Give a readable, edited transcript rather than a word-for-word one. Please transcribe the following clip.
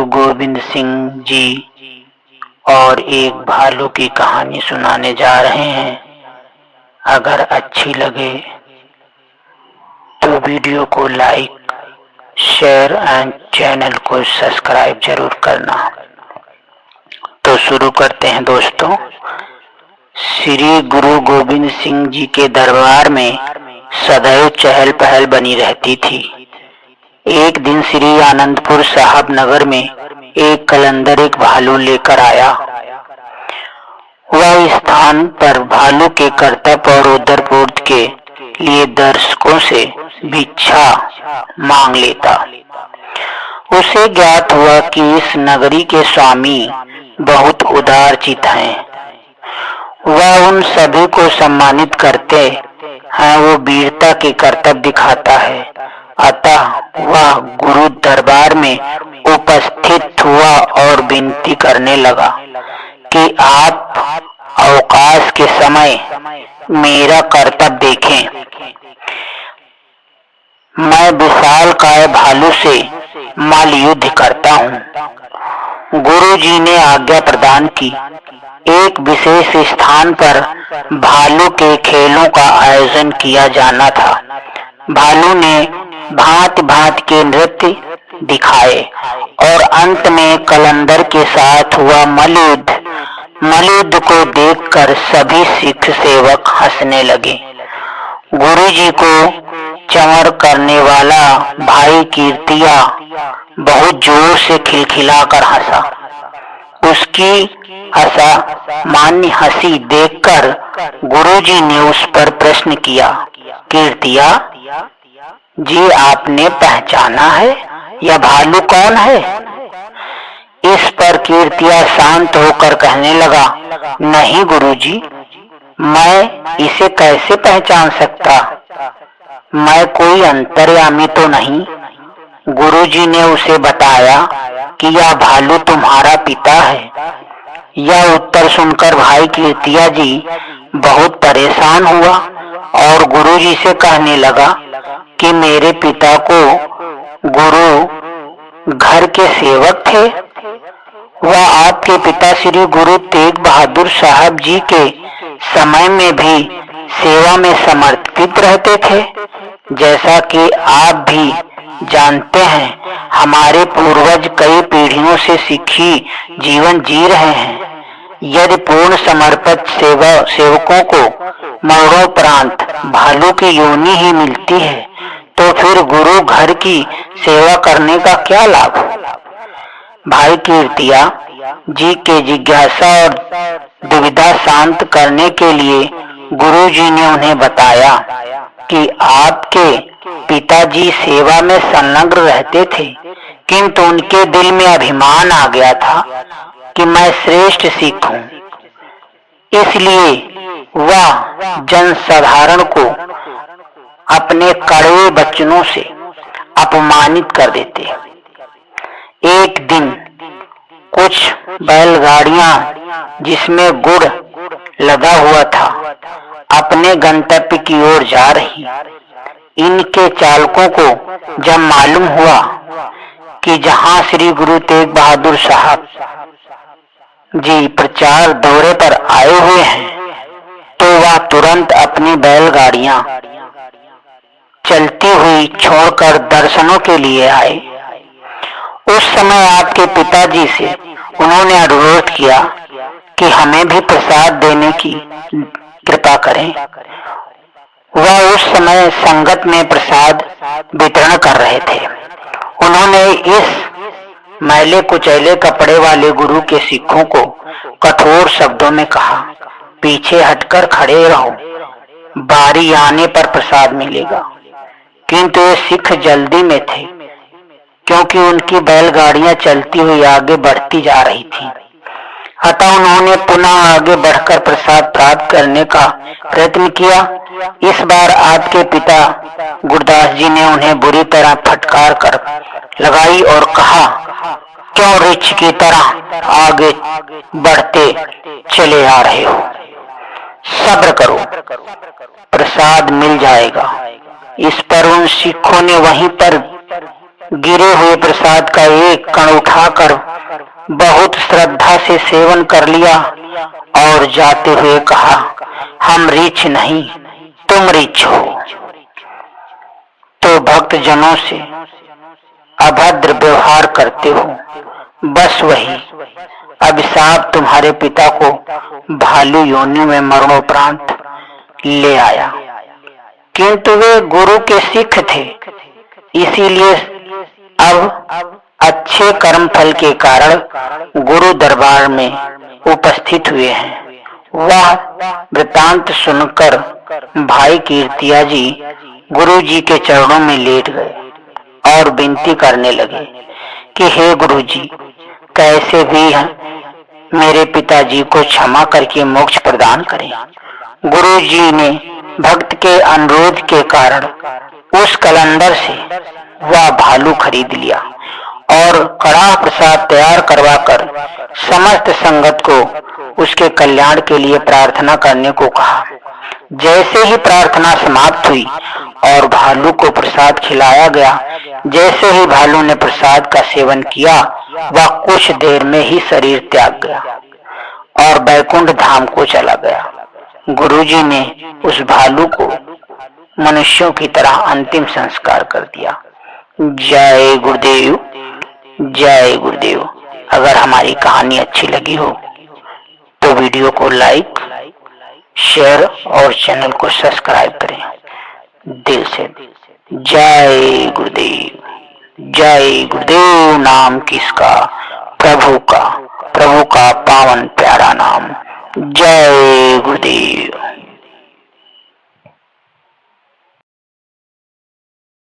गोविंद सिंह जी और एक भालू की कहानी सुनाने जा रहे हैं। अगर अच्छी लगे तो वीडियो को लाइक, शेयर एंड चैनल को सब्सक्राइब जरूर करना। तो शुरू करते हैं दोस्तों। श्री गुरु गोविंद सिंह जी के दरबार में सदैव चहल पहल बनी रहती थी। एक दिन श्री आनंदपुर साहब नगर में एक कलंदर एक भालू लेकर आया। वह स्थान पर भालू के कर्तव्य और उदरपूर्ति के लिए दर्शकों से भिक्षा मांग लेता। उसे ज्ञात हुआ कि इस नगरी के स्वामी बहुत उदार चित्त हैं। वह उन सभी को सम्मानित करते हैं। वो वीरता के कर्तव्य दिखाता है। अतः वह गुरु दरबार में उपस्थित हुआ और विनती करने लगा कि आप अवकाश के समय मेरा कर्तव्य देखें। मैं विशालकाय भालू से मल्ल युद्ध करता हूँ। गुरु जी ने आज्ञा प्रदान की। एक विशेष स्थान पर भालू के खेलों का आयोजन किया जाना था। भालू ने भांति भांति के नृत्य दिखाए और अंत में कलंदर के साथ हुआ मल्लयुद्ध को देखकर सभी सिख सेवक हंसने लगे। गुरु जी को चंवर करने वाला भाई कीर्तिया बहुत जोर से खिलखिलाकर हंसा। उसकी असामान्य हंसी देखकर गुरुजी ने उस पर प्रश्न किया, कीर्तिया जी, आपने पहचाना है यह भालू कौन है? इस पर कीर्तिया शांत होकर कहने लगा, नहीं गुरुजी, मैं इसे कैसे पहचान सकता? मैं कोई अंतर्यामी तो नहीं। गुरुजी ने उसे बताया कि यह भालू तुम्हारा पिता है। यह उत्तर सुनकर भाई कीर्तिया जी बहुत परेशान हुआ और गुरुजी से कहने लगा कि मेरे पिता को गुरु घर के सेवक थे। वह आपके पिता श्री गुरु तेग बहादुर साहब जी के समय में भी सेवा में समर्पित रहते थे। जैसा कि आप भी जानते हैं, हमारे पूर्वज कई पीढ़ियों से सिखी जीवन जी रहे हैं। यदि पूर्ण समर्पित सेवकों को मरणोपरांत भालू की योनि ही मिलती है तो फिर गुरु घर की सेवा करने का क्या लाभ? भाई कीर्तिया जी के जिज्ञासा और दुविधा शांत करने के लिए गुरु जी ने उन्हें बताया कि आपके पिताजी सेवा में संलग्न रहते थे, किंतु उनके दिल में अभिमान आ गया था कि मैं श्रेष्ठ सिख हूँ। इसलिए वह जनसाधारण को अपने कड़वे वचनों से अपमानित कर देते। एक दिन कुछ बैलगाड़ियां जिसमें गुड़ लदा हुआ था अपने गंतव्य की ओर जा रही। इनके चालकों को जब मालूम हुआ कि जहां श्री गुरु तेग बहादुर साहब जी प्रचार दौरे पर आए हुए हैं, तो वह तुरंत अपनी बैलगाड़ियां चलती हुई छोड़कर दर्शनों के लिए आए। उस समय आपके पिताजी से उन्होंने अनुरोध किया कि हमें भी प्रसाद देने की कृपा करें। वह उस समय संगत में प्रसाद वितरण कर रहे थे। उन्होंने इस मैले कुचैले कपड़े वाले गुरु के सिखों को कठोर शब्दों में कहा, पीछे हटकर खड़े रहो, बारी आने पर प्रसाद मिलेगा। किंतु ये सिख जल्दी में थे, क्योंकि उनकी बैलगाड़ियां चलती हुई आगे बढ़ती जा रही थीं। अतः उन्होंने पुनः आगे बढ़कर प्रसाद प्राप्त करने का प्रयत्न किया। इस बार आपके पिता गुरदास जी ने उन्हें बुरी तरह फटकार कर लगाई और कहा, क्यों रिछ की तरह आगे बढ़ते चले आ रहे हो? सब्र करो, प्रसाद मिल जाएगा। इस पर उन सिखों ने वहीं पर गिरे हुए प्रसाद का एक कण उठाकर बहुत श्रद्धा से सेवन कर लिया और जाते हुए कहा, हम रीछ नहीं, तुम रीछ हो। तो भक्त जनों से अभद्र व्यवहार करते हो, बस वही अभिशाप तुम्हारे पिता को भालू योनि में मरणोपरांत ले आया। किंतु वे गुरु के सिख थे, इसीलिए अब अच्छे कर्म फल के कारण गुरु दरबार में उपस्थित हुए हैं। वह वृतांत सुनकर भाई कीर्तिया जी गुरु जी के चरणों में लेट गए और विनती करने लगे कि हे गुरु जी, कैसे भी मेरे पिताजी को क्षमा करके मोक्ष प्रदान करें। गुरु जी ने भक्त के अनुरोध के कारण उस कलंदर से वह भालू खरीद लिया और कड़ा प्रसाद तैयार करवाकर समस्त संगत को उसके कल्याण के लिए प्रार्थना करने को कहा। जैसे ही प्रार्थना समाप्त हुई और भालू को प्रसाद खिलाया गया, जैसे ही भालू ने प्रसाद का सेवन किया, वह कुछ देर में ही शरीर त्याग गया और बैकुंठ धाम को चला गया। गुरुजी ने उस भालू को मनुष्यों की तरह अंतिम संस्कार कर दिया। जय गुरुदेव, जय गुरुदेव। अगर हमारी कहानी अच्छी लगी हो तो वीडियो को लाइक, शेयर और चैनल को सब्सक्राइब करें। दिल से जय गुरुदेव, जय गुरुदेव। नाम किसका? प्रभु का, प्रभु का पावन प्यारा नाम। जय गुरुदेव।